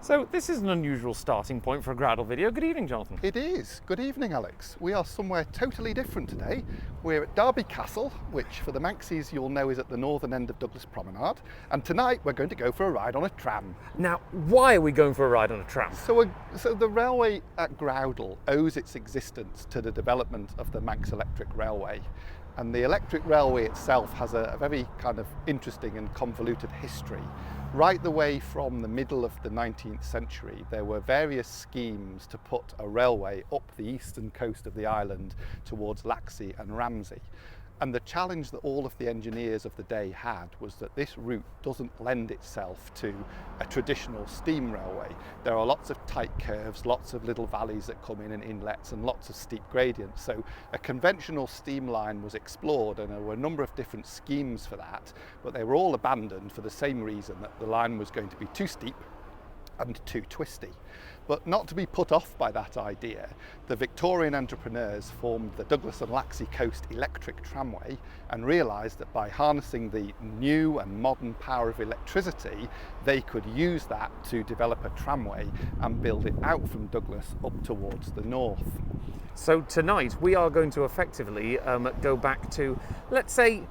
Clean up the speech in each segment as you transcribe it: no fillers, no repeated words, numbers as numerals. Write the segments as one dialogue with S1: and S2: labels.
S1: So this is an unusual starting point for a Groudle video. Good evening, Jonathan.
S2: It is. Good evening, Alex. We are somewhere totally different today. We're at Derby Castle, which for the Manxies you'll know is at the northern end of Douglas Promenade. And tonight we're going to go for a ride on a tram.
S1: Now, why are we going for a ride on a tram?
S2: So the railway at Groudle owes its existence to the development of the Manx Electric Railway. And the electric railway itself has a very kind of interesting and convoluted history. Right the way from the middle of the 19th century, there were various schemes to put a railway up the eastern coast of the island towards Laxey and Ramsey. And the challenge that all of the engineers of the day had was that this route doesn't lend itself to a traditional steam railway. There are lots of tight curves, lots of little valleys that come in and inlets, and lots of steep gradients. So a conventional steam line was explored, and there were a number of different schemes for that, but they were all abandoned for the same reason, that the line was going to be too steep and too twisty. But not to be put off by that idea, the Victorian entrepreneurs formed the Douglas and Laxey Coast Electric Tramway and realised that by harnessing the new and modern power of electricity, they could use that to develop a tramway and build it out from Douglas up towards the north.
S1: So tonight we are going to effectively go back to, let's say,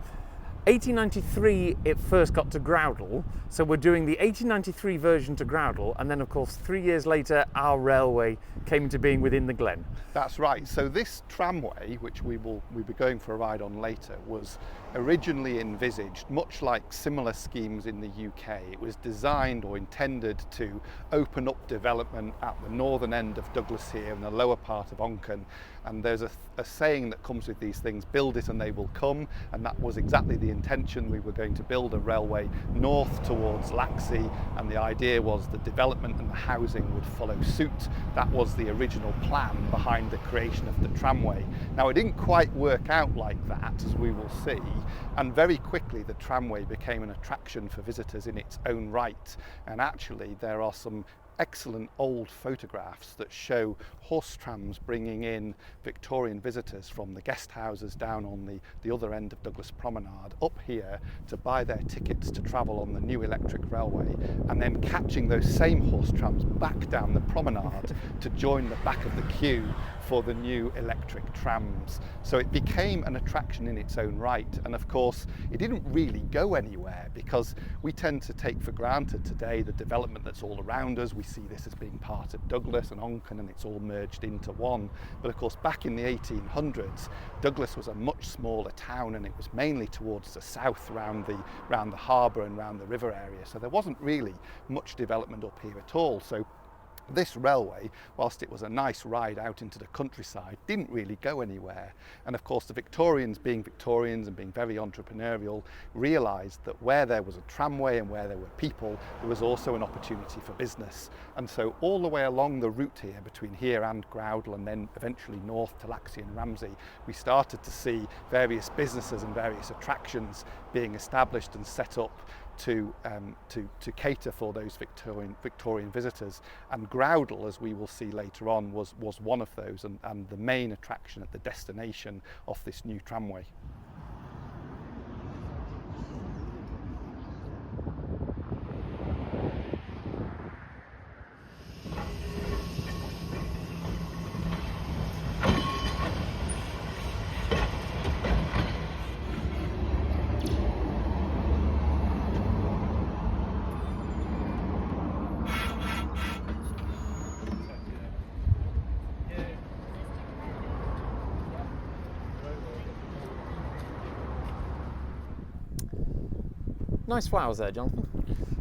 S1: 1893 it first got to Groudle, so we're doing the 1893 version to Groudle, and then of course 3 years later our railway came into being within the Glen.
S2: That's right. So this tramway, which we'll be going for a ride on later, was originally envisaged much like similar schemes in the UK. It was designed or intended to open up development at the northern end of Douglas here and the lower part of Onchan. And there's a saying that comes with these things: build it and they will come. And that was exactly the intention. We were going to build a railway north towards Laxey, and the idea was the development and the housing would follow suit. That was the original plan behind the creation of the tramway. Now, it didn't quite work out like that, as we will see, and very quickly the tramway became an attraction for visitors in its own right. And actually there are some excellent old photographs that show horse trams bringing in Victorian visitors from the guest houses down on the other end of Douglas Promenade up here to buy their tickets to travel on the new electric railway, and then catching those same horse trams back down the promenade to join the back of the queue for the new electric trams. So it became an attraction in its own right, and of course it didn't really go anywhere, because we tend to take for granted today the development that's all around us. We see this as being part of Douglas and Onchan, and it's all merged into one. But of course back in the 1800s, Douglas was a much smaller town, and it was mainly towards the south round the harbour and round the river area. So there wasn't really much development up here at all. So this railway, whilst it was a nice ride out into the countryside, didn't really go anywhere. And of course the Victorians, being Victorians and being very entrepreneurial, realised that where there was a tramway and where there were people, there was also an opportunity for business. And so all the way along the route here, between here and Groudle, and then eventually north to Laxey and Ramsey, we started to see various businesses and various attractions being established and set up to cater for those Victorian visitors. And Groudle, as we will see later on, was one of those, and the main attraction at the destination of this new tramway.
S1: Nice flowers there, Jonathan.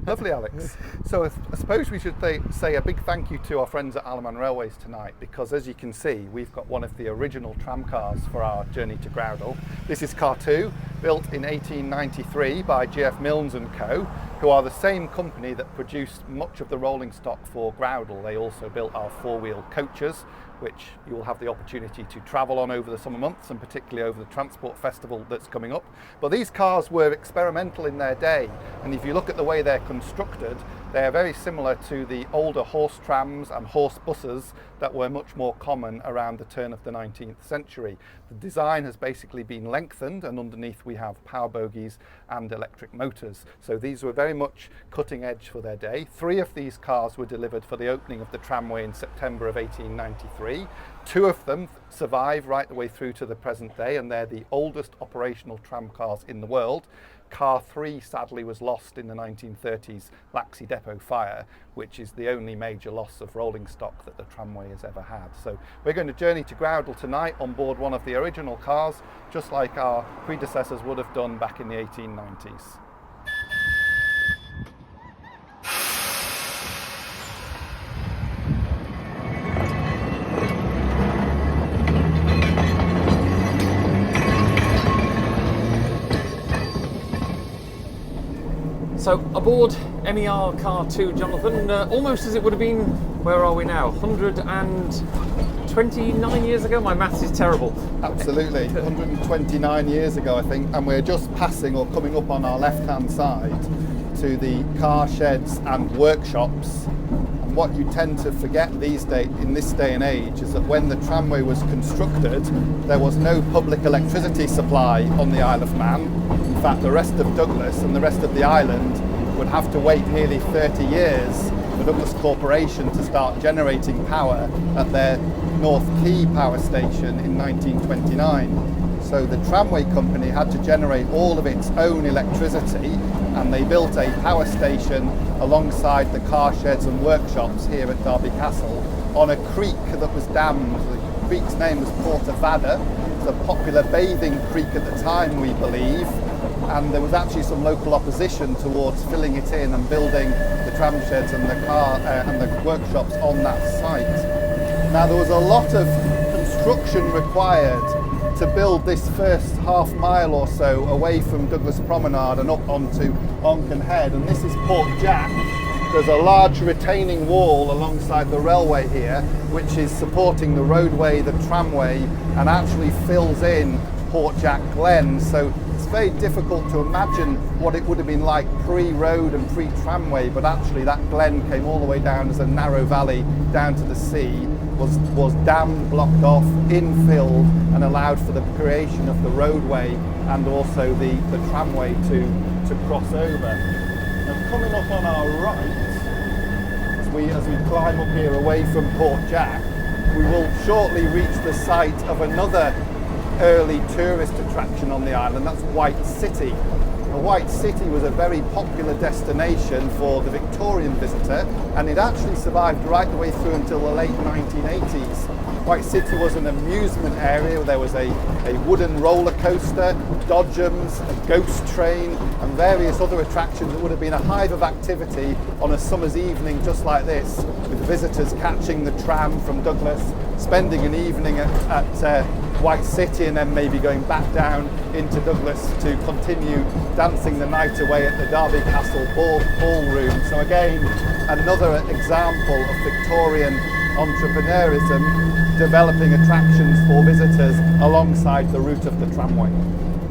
S2: Lovely, Alex. So I suppose we should say a big thank you to our friends at Alaman Railways tonight, because as you can see, we've got one of the original tram cars for our journey to Groudle. This is car 2, built in 1893 by GF Milnes & Co, who are the same company that produced much of the rolling stock for Groudle. They also built our 4-wheel coaches, which you will have the opportunity to travel on over the summer months, and particularly over the Transport Festival that's coming up. But these cars were experimental in their day, and if you look at the way they're constructed, They are very similar to the older horse trams and horse buses that were much more common around the turn of the 19th century. The design has basically been lengthened, and underneath we have power bogies and electric motors. So these were very much cutting edge for their day. 3 of these cars were delivered for the opening of the tramway in September of 1893. 2 of them survive right the way through to the present day, and they're the oldest operational tram cars in the world. Car 3 sadly was lost in the 1930s Laxey Depot fire, which is the only major loss of rolling stock that the tramway has ever had. So we're going to journey to Groudle tonight on board one of the original cars, just like our predecessors would have done back in the 1890s.
S1: So aboard MER Car 2, Jonathan, almost as it would have been, where are we now, 129 years ago? My maths is terrible.
S2: Absolutely, 129 years ago I think, and we're just passing or coming up on our left hand side to the car sheds and workshops. And what you tend to forget in this day and age is that when the tramway was constructed, there was no public electricity supply on the Isle of Man. In fact, the rest of Douglas and the rest of the island would have to wait nearly 30 years for Douglas Corporation to start generating power at their North Quay power station in 1929. So the tramway company had to generate all of its own electricity, and they built a power station alongside the car sheds and workshops here at Derby Castle on a creek that was dammed. The creek's name was Portavada. It was a popular bathing creek at the time, we believe, and there was actually some local opposition towards filling it in and building the tram sheds and the car and the workshops on that site. Now there was a lot of construction required to build this first half mile or so away from Douglas Promenade and up onto Onken Head, and this is Port Jack. There's a large retaining wall alongside the railway here which is supporting the roadway, the tramway, and actually fills in Port Jack Glen. So it's very difficult to imagine what it would have been like pre-road and pre-tramway, but actually that glen came all the way down as a narrow valley down to the sea, was dammed, blocked off, infilled, and allowed for the creation of the roadway and also the tramway to cross over. Now coming up on our right, as we climb up here away from Port Jack, we will shortly reach the site of another early tourist attraction on the island. That's White City. Now, White City was a very popular destination for the Victorian visitor, and it actually survived right the way through until the late 1980s. White City was an amusement area. There was a wooden roller coaster, dodgems, a ghost train, and various other attractions. It would have been a hive of activity on a summer's evening just like this, with visitors catching the tram from Douglas, spending an evening at White City, and then maybe going back down into Douglas to continue dancing the night away at the Derby Castle ballroom. So again, another example of Victorian entrepreneurism, developing attractions for visitors alongside the route of the tramway.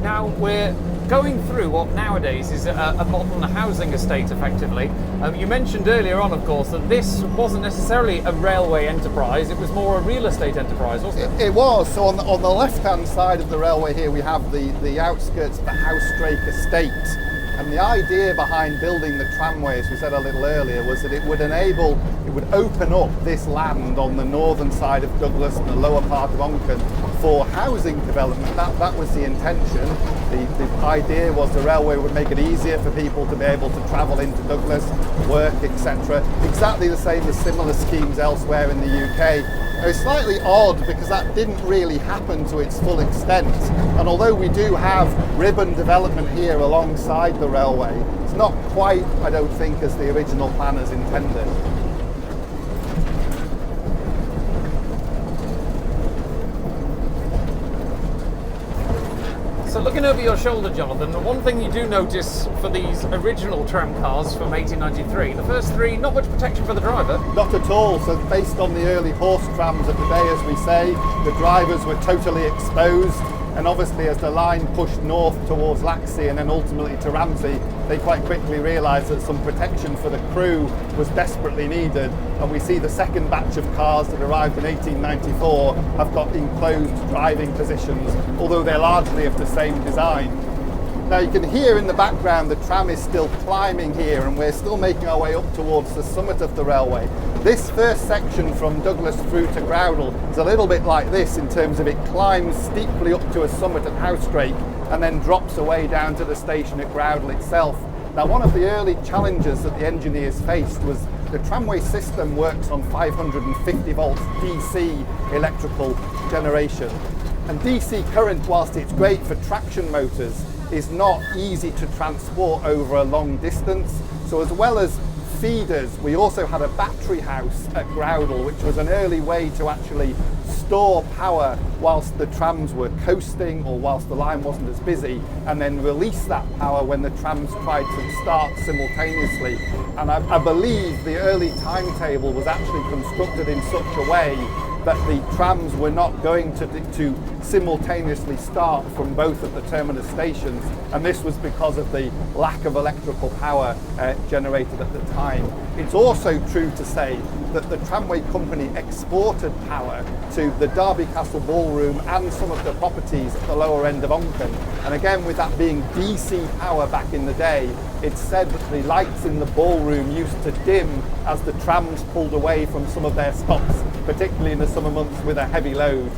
S1: Now we're going through what nowadays is a modern housing estate, effectively. You mentioned earlier on, of course, that this wasn't necessarily a railway enterprise, it was more a real estate enterprise, wasn't it?
S2: It was. So on the left-hand side of the railway here we have the outskirts of the Housedrake estate. And the idea behind building the tramway, as we said a little earlier, was that it would open up this land on the northern side of Douglas and the lower part of Onken for housing development. That was the intention. The idea was the railway would make it easier for people to be able to travel into Douglas, work, etc. Exactly the same as similar schemes elsewhere in the UK. It's slightly odd because that didn't really happen to its full extent, and although we do have ribbon development here alongside the railway, it's not quite, I don't think, as the original planners intended.
S1: So looking over your shoulder, Jonathan, the one thing you do notice for these original tram cars from 1893, the first 3, not much protection for the driver.
S2: Not at all. So based on the early horse trams of the day, as we say, the drivers were totally exposed. And obviously as the line pushed north towards Laxey and then ultimately to Ramsey, they quite quickly realised that some protection for the crew was desperately needed. And we see the second batch of cars that arrived in 1894 have got enclosed driving positions, although they're largely of the same design. Now you can hear in the background the tram is still climbing here, and we're still making our way up towards the summit of the railway. This first section from Douglas through to Groudle is a little bit like this in terms of it climbs steeply up to a summit at Housedrake and then drops away down to the station at Groudle itself. Now one of the early challenges that the engineers faced was the tramway system works on 550 volts DC electrical generation. And DC current, whilst it's great for traction motors, is not easy to transport over a long distance. So as well as feeders, we also had a battery house at Groudle, which was an early way to actually store power whilst the trams were coasting or whilst the line wasn't as busy, and then release that power when the trams tried to start simultaneously. And I believe the early timetable was actually constructed in such a way that the trams were not going to simultaneously start from both of the terminus stations, and this was because of the lack of electrical power generated at the time. It's also true to say that the tramway company exported power to the Derby Castle Ballroom and some of the properties at the lower end of Onken. And again, with that being DC power back in the day, it's said that the lights in the ballroom used to dim as the trams pulled away from some of their stops, particularly in the summer months with a heavy load.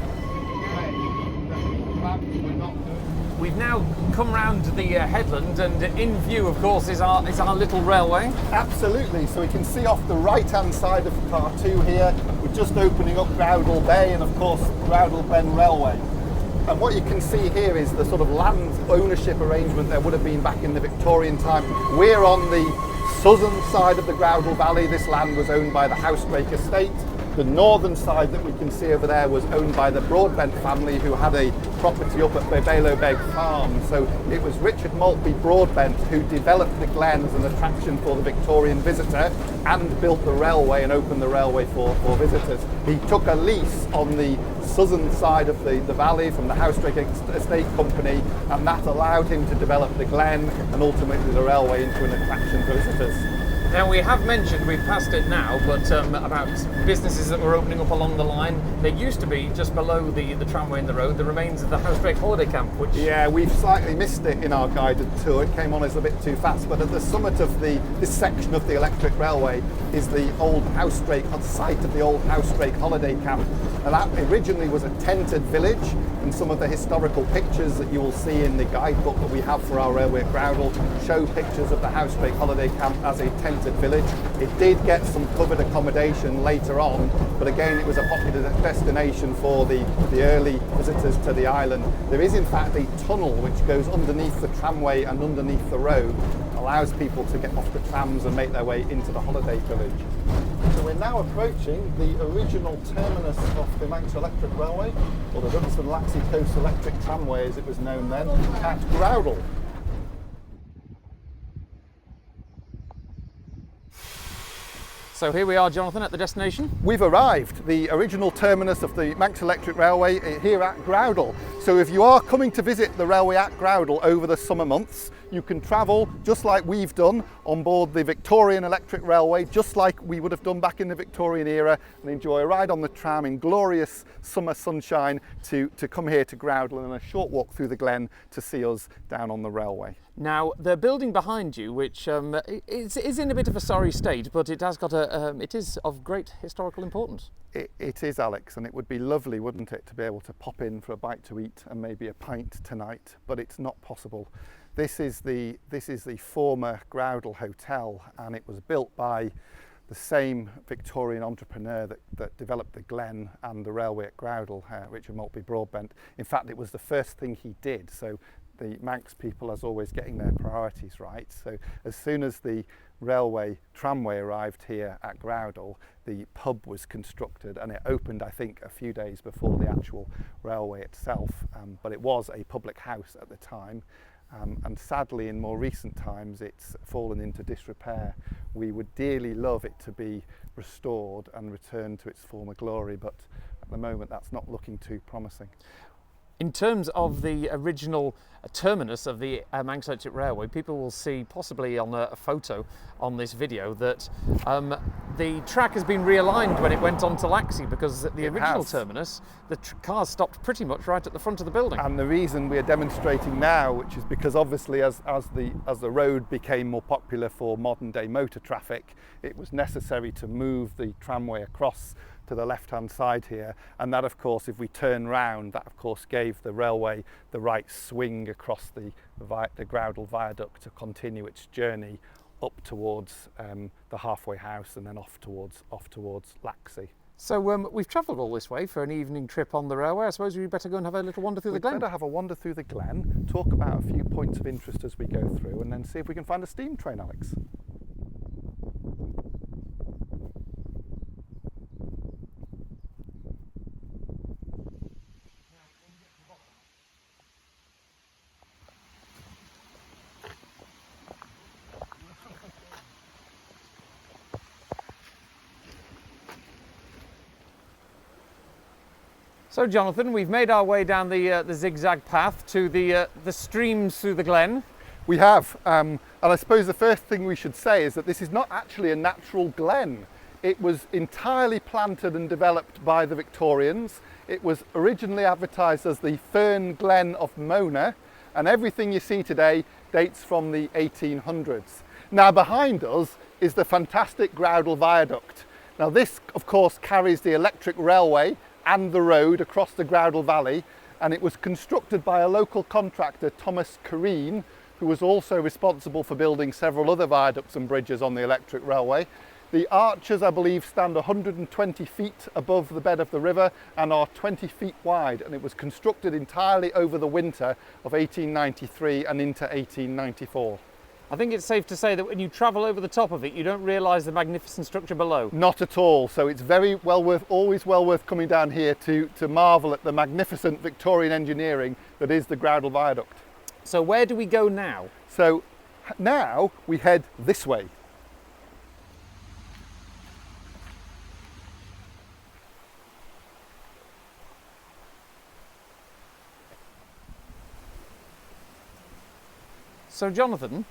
S1: We've now come round the headland, and in view, of course, is our little railway.
S2: Absolutely. So we can see off the right-hand side of car 2 here, we're just opening up Groudle Bay and, of course, Groudle Glen Railway. And what you can see here is the sort of land ownership arrangement there would have been back in the Victorian time. We're on the southern side of the Groudle Valley. This land was owned by the Housedrake estate. The northern side that we can see over there was owned by the Broadbent family, who had a property up at Bebelo Beg Farm. So it was Richard Maltby Broadbent who developed the Glen as an attraction for the Victorian visitor and built the railway and opened the railway for visitors. He took a lease on the southern side of the valley from the Housedrake Estate Company, and that allowed him to develop the Glen and ultimately the railway into an attraction for visitors.
S1: Now, we have mentioned, we've passed it now, but about businesses that were opening up along the line. There used to be, just below the tramway in the road, the remains of the Housedrake holiday camp, which...
S2: Yeah, we've slightly missed it in our guided tour. It came on us a bit too fast, but at the summit of this section of the electric railway is the old Housedrake, the site of the old Housedrake holiday camp. And that originally was a tented village, and some of the historical pictures that you will see in the guidebook that we have for our railway at Groudle show pictures of the Housedrake holiday camp as a tented village. It did get some covered accommodation later on, but again it was a popular destination for the early visitors to the island. There is in fact a tunnel which goes underneath the tramway and underneath the road, allows people to get off the trams and make their way into the holiday village. So we're now approaching the original terminus of the Manx Electric Railway, or the Douglas and Laxey Coast Electric Tramway as it was known then, at Groudle.
S1: So here we are, Jonathan, at the destination.
S2: We've arrived, the original terminus of the Manx Electric Railway here at Groudle. So if you are coming to visit the railway at Groudle over the summer months, you can travel just like we've done on board the Victorian Electric Railway, just like we would have done back in the Victorian era, and enjoy a ride on the tram in glorious summer sunshine to come here to Groudle, and a short walk through the Glen to see us down on the railway.
S1: Now, the building behind you, which is in a bit of a sorry state, but it has got it is of great historical importance.
S2: It is, Alex, and it would be lovely, wouldn't it, to be able to pop in for a bite to eat and maybe a pint tonight, but it's not possible. This is the former Groudle Hotel, and it was built by the same Victorian entrepreneur that developed the Glen and the railway at Groudle, Richard Maltby Broadbent. In fact, it was the first thing he did. So the Manx people, as always, getting their priorities right. So as soon as the railway tramway arrived here at Groudle, the pub was constructed, and it opened, I think, a few days before the actual railway itself. But it was a public house at the time. And sadly, in more recent times, it's fallen into disrepair. We would dearly love it to be restored and return to its former glory, but at the moment that's not looking too promising.
S1: In terms of the original terminus of the Manx Electric Railway, people will see possibly on a photo on this video that the track has been realigned when it went on to Laxey, because at the original terminus, the cars stopped pretty much right at the front of the building.
S2: And the reason we're demonstrating now, which is because obviously as the road became more popular for modern day motor traffic, it was necessary to move the tramway across to the left-hand side here, and that of course, if we turn round, that of course gave the railway the right swing across the Groudle viaduct to continue its journey up towards the halfway house and then off towards Laxey.
S1: So we've travelled all this way for an evening trip on the railway. I suppose we'd better go and have a little wander through the glen.
S2: We'd better have a wander through the glen, talk about a few points of interest as we go through, and then see if we can find a steam train, Alex.
S1: So Jonathan, we've made our way down the zigzag path to the streams through the glen.
S2: We have, and I suppose the first thing we should say is that this is not actually a natural glen. It was entirely planted and developed by the Victorians. It was originally advertised as the Fern Glen of Mona, and everything you see today dates from the 1800s. Now behind us is the fantastic Groudle Viaduct. Now this of course carries the electric railway and the road across the Groudle Valley, and it was constructed by a local contractor, Thomas Careen, who was also responsible for building several other viaducts and bridges on the electric railway. The arches, I believe, stand 120 feet above the bed of the river and are 20 feet wide, and it was constructed entirely over the winter of 1893 and into 1894.
S1: I think it's safe to say that when you travel over the top of it, you don't realise the magnificent structure below.
S2: Not at all. So it's always well worth coming down here to marvel at the magnificent Victorian engineering that is the Groudle Viaduct.
S1: So where do we go now?
S2: So now we head this way.
S1: So Jonathan,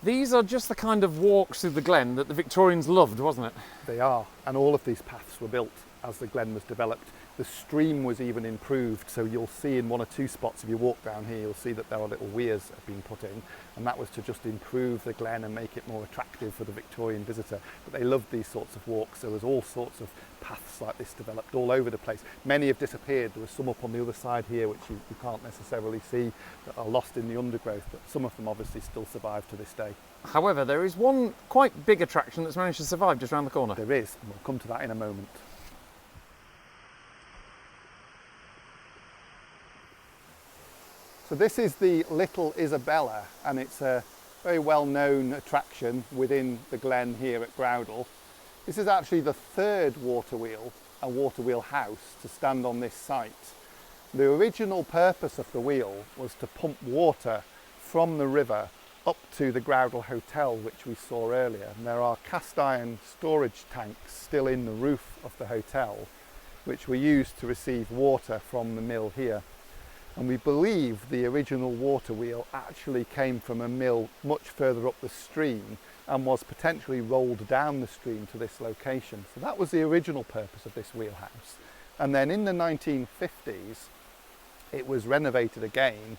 S1: these are just the kind of walks through the glen that the Victorians loved, wasn't it?
S2: They are, and all of these paths were built as the glen was developed. The stream was even improved, so you'll see in one or two spots, if you walk down here, you'll see that there are little weirs that have been put in, and that was to just improve the glen and make it more attractive for the Victorian visitor. But they loved these sorts of walks. There was all sorts of paths like this developed all over the place. Many have disappeared. There was some up on the other side here which you can't necessarily see, that are lost in the undergrowth, but some of them obviously still survive to this day.
S1: However, there is one quite big attraction that's managed to survive just around the corner.
S2: There is, and we'll come to that in a moment. So this is the Little Isabella, and it's a very well-known attraction within the glen here at Groudle. This is actually the third water wheel and water wheel house to stand on this site. The original purpose of the wheel was to pump water from the river up to the Groudle Hotel, which we saw earlier. And there are cast iron storage tanks still in the roof of the hotel, which were used to receive water from the mill here. And we believe the original water wheel actually came from a mill much further up the stream and was potentially rolled down the stream to this location. So that was the original purpose of this wheelhouse. And then in the 1950s, it was renovated again.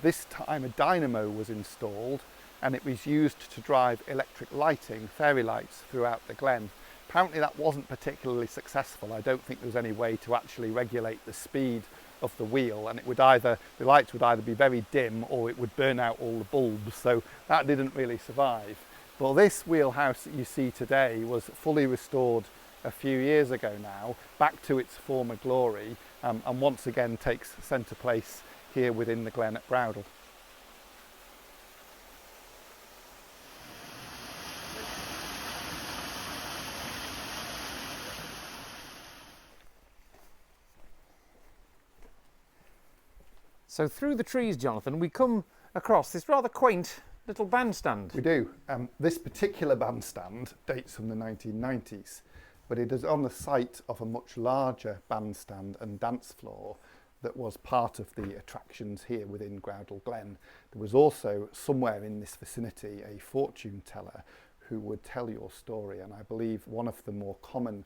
S2: This time a dynamo was installed, and it was used to drive electric lighting, fairy lights, throughout the glen. Apparently that wasn't particularly successful. I don't think there was any way to actually regulate the speed of the wheel, and the lights would either be very dim or it would burn out all the bulbs, so that didn't really survive. But this wheelhouse that you see today was fully restored a few years ago now, back to its former glory, and once again takes centre place here within the glen at Groudle.
S1: So through the trees, Jonathan, we come across this rather quaint little bandstand.
S2: We do. This particular bandstand dates from the 1990s, but it is on the site of a much larger bandstand and dance floor that was part of the attractions here within Groudle Glen, there was also somewhere in this vicinity a fortune teller who would tell your story, and I believe one of the more common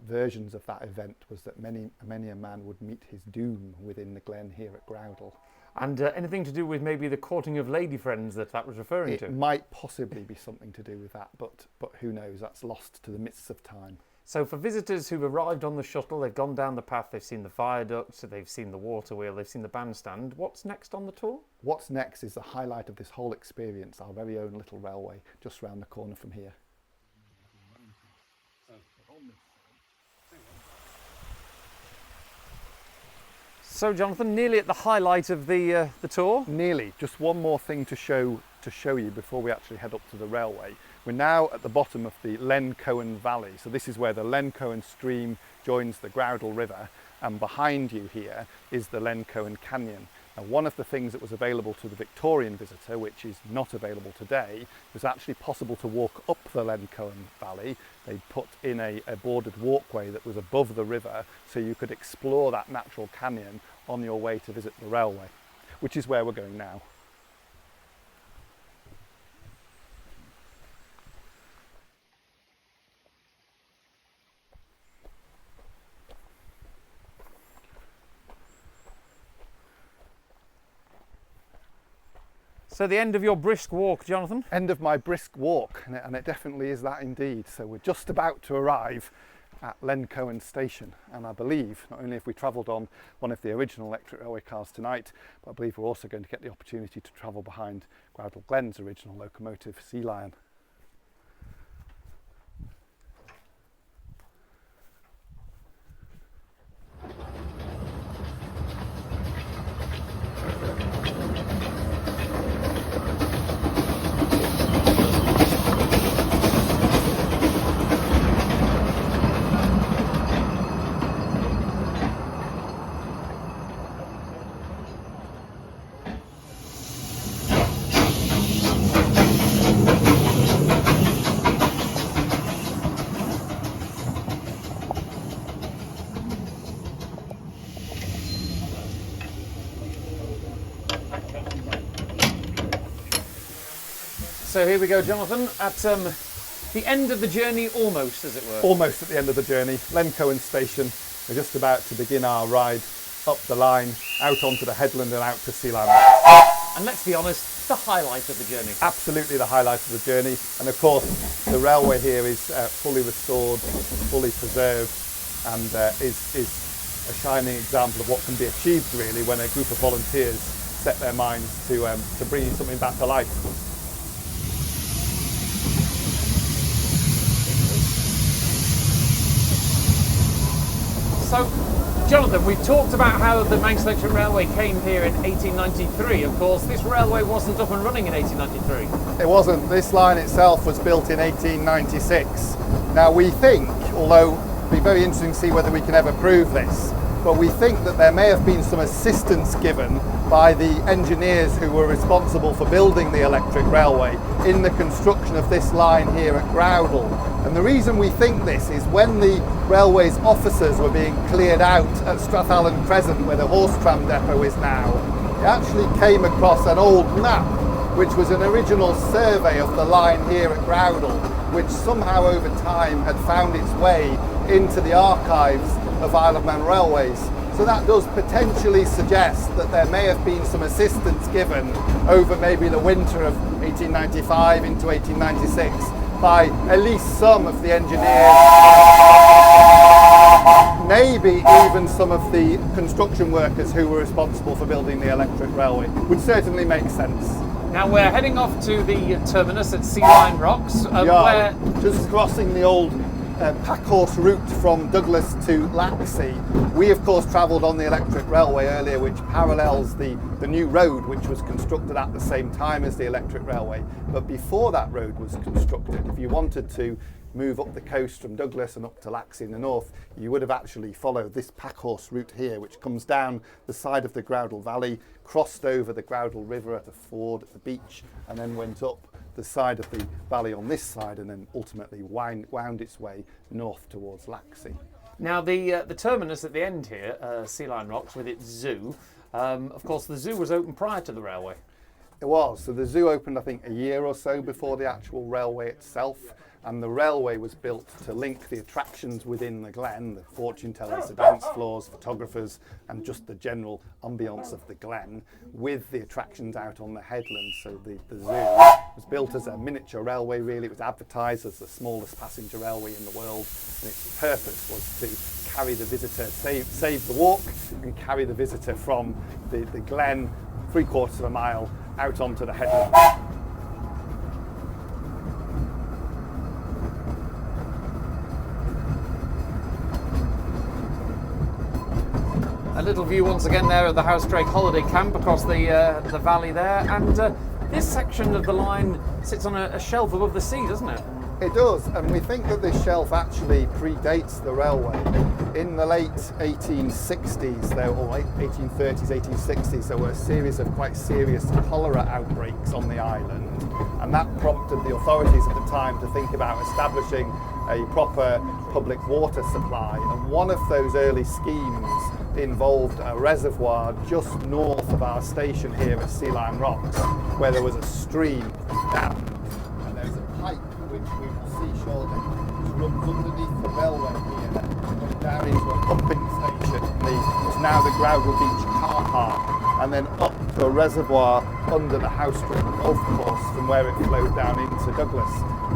S2: versions of that event was that many a man would meet his doom within the glen here at Groudle.
S1: And anything to do with maybe the courting of lady friends that was referring to?
S2: It might possibly be something to do with that, but who knows, that's lost to the mists of time.
S1: So for visitors who've arrived on the shuttle, they've gone down the path, they've seen the viaduct, they've seen the water wheel, they've seen the bandstand. What's next on the tour? What's
S2: next is the highlight of this whole experience, our very own little railway, just round the corner from here.
S1: So Jonathan, nearly at the highlight of the tour?
S2: Nearly. Just one more thing to show you before we actually head up to the railway. We're now at the bottom of the Len Cohen Valley. So this is where the Len Cohen stream joins the Groudle River, and behind you here is the Len Cohen Canyon. Now, one of the things that was available to the Victorian visitor, which is not available today, was actually possible to walk up the Len Cohen Valley. They put in a bordered walkway that was above the river, so you could explore that natural canyon on your way to visit the railway, which is where we're going now.
S1: So the end of your brisk walk, Jonathan?
S2: End of my brisk walk, and it definitely is that indeed. So we're just about to arrive at Len Cohen Station, and I believe not only have we travelled on one of the original electric railway cars tonight, but I believe we're also going to get the opportunity to travel behind Groudle Glen's original locomotive, Sea Lion.
S1: So here we go, Jonathan, at the end of the journey, almost, as it were.
S2: Almost at the end of the journey, Len Cohen Station. We're just about to begin our ride up the line, out onto the headland and out to Sea Lion.
S1: And let's be honest, the highlight of the journey.
S2: Absolutely the highlight of the journey. And of course, the railway here is fully restored, fully preserved, and is a shining example of what can be achieved really when a group of volunteers set their minds to bringing something back to life.
S1: So, Jonathan, we've talked about how the Manx Electric Railway came here in 1893. Of course, this railway wasn't up and running in 1893.
S2: It wasn't. This line itself was built in 1896. Now we think, although it'd be very interesting to see whether we can ever prove this, but we think that there may have been some assistance given by the engineers who were responsible for building the electric railway in the construction of this line here at Groudle. And the reason we think this is when the railway's officers were being cleared out at Strathallan Crescent, where the horse tram depot is now, it actually came across an old map, which was an original survey of the line here at Groudle, which somehow over time had found its way into the archives of Isle of Man Railways. So that does potentially suggest that there may have been some assistance given over maybe the winter of 1895 into 1896 by at least some of the engineers, maybe even some of the construction workers who were responsible for building the electric railway. Would certainly make sense.
S1: Now we're heading off to the terminus at Sea Lion Rocks.
S2: Where just crossing the old packhorse route from Douglas to Laxey. We of course travelled on the electric railway earlier, which parallels the new road which was constructed at the same time as the electric railway. But before that road was constructed, if you wanted to move up the coast from Douglas and up to Laxey in the north, you would have actually followed this packhorse route here, which comes down the side of the Groudle Valley, crossed over the Groudle River at a ford at the beach, and then went up the side of the valley on this side, and then ultimately wound its way north towards Laxey.
S1: Now the terminus at the end here, Sea Lion Rocks, with its zoo. Of course, the zoo was open prior to the railway.
S2: It was. So the zoo opened, I think, a year or so before the actual railway itself. And the railway was built to link the attractions within the Glen, the fortune tellers, the dance floors, photographers, and just the general ambience of the Glen, with the attractions out on the headland. So the zoo was built as a miniature railway, really. It was advertised as the smallest passenger railway in the world. And its purpose was to carry the visitor, save the walk, and carry the visitor from the Glen 3/4 of a mile out onto the headland.
S1: A little view once again there of the Housedrake holiday camp across the valley there, and this section of the line sits on a shelf above the sea, doesn't it?
S2: It does, and we think that this shelf actually predates the railway. In the late 1860s, or 1830s, 1860s, there were a series of quite serious cholera outbreaks on the island, and that prompted the authorities at the time to think about establishing a proper public water supply. And one of those early schemes involved a reservoir just north of our station here at Sea Lion Rocks, where there was a stream down, and there's a pipe which we will see shortly, which runs underneath the railway here, going down into a pumping station, it's now the Groudle Beach car park, and then up to a reservoir under the Housedrake golf course from where it flowed down into Douglas.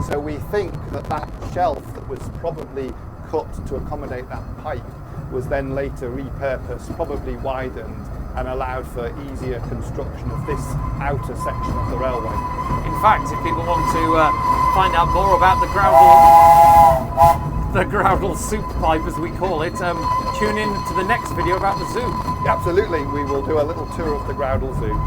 S2: So we think that that shelf that was probably cut to accommodate that pipe was then later repurposed, probably widened, and allowed for easier construction of this outer section of the railway.
S1: In fact, if people want to find out more about the Groudle soup pipe, as we call it, tune in to the next video about the zoo.
S2: Yeah, absolutely, we will do a little tour of the Groudle Zoo.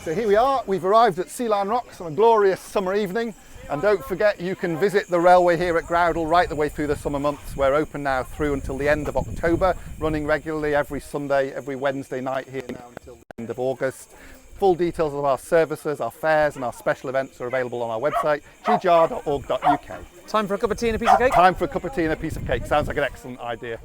S2: So here we are, we've arrived at Sea Lion Rocks on a glorious summer evening, and don't forget you can visit the railway here at Groudle right the way through the summer months. We're open now through until the end of October, running regularly every Sunday, every Wednesday night here now until the end of August. Full details of our services, our fares and our special events are available on our website, ggr.org.uk.
S1: Time for a cup of tea and a piece of cake?
S2: Time for a cup of tea and a piece of cake, sounds like an excellent idea.